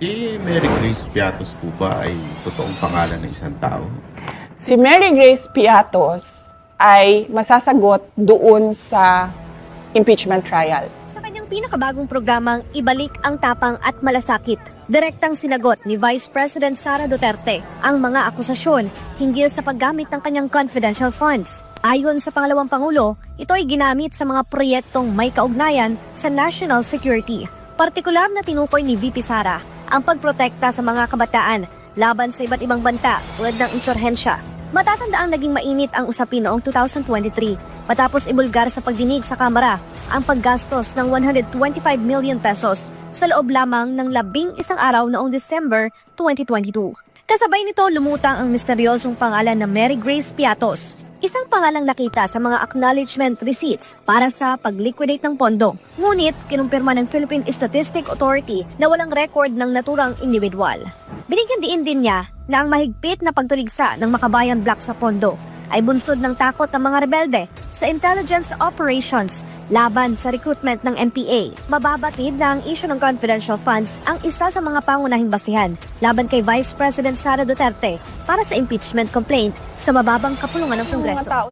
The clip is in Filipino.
Si Mary Grace Piatos po ba ay totoong pangalan ng isang tao? Si Mary Grace Piatos ay masasagot doon sa impeachment trial. Sa kanyang pinakabagong programang Ibalik ang Tapang at Malasakit, direktang sinagot ni Vice President Sara Duterte ang mga akusasyon hinggil sa paggamit ng kanyang confidential funds. Ayon sa pangalawang Pangulo, ito ay ginamit sa mga proyektong may kaugnayan sa national security. Partikular na tinukoy ni VP Sara ang pagprotekta sa mga kabataan laban sa iba't ibang banta tulad ng insurhensya. Matatandaang naging mainit ang usapin noong 2023 matapos ibulgar sa pagdinig sa Kamara ang paggastos ng 125 million pesos sa loob lamang ng 11 araw noong December 2022. Kasabay nito lumutang ang misteryosong pangalan na Mary Grace Piatos, isang pangalang nakita sa mga acknowledgement receipts para sa pag-liquidate ng pondo. Ngunit kinumpirma ng Philippine Statistics Authority na walang record ng naturang individual. Binigyan diin din niya na ang mahigpit na pagtuligsa ng Makabayan Block sa pondo ay bunsod ng takot ng mga rebelde sa intelligence operations laban sa recruitment ng NPA. Mababatid na ang issue ng confidential funds ang isa sa mga pangunahing basihan laban kay Vice President Sara Duterte para sa impeachment complaint sa mababang kapulungan ng Kongreso.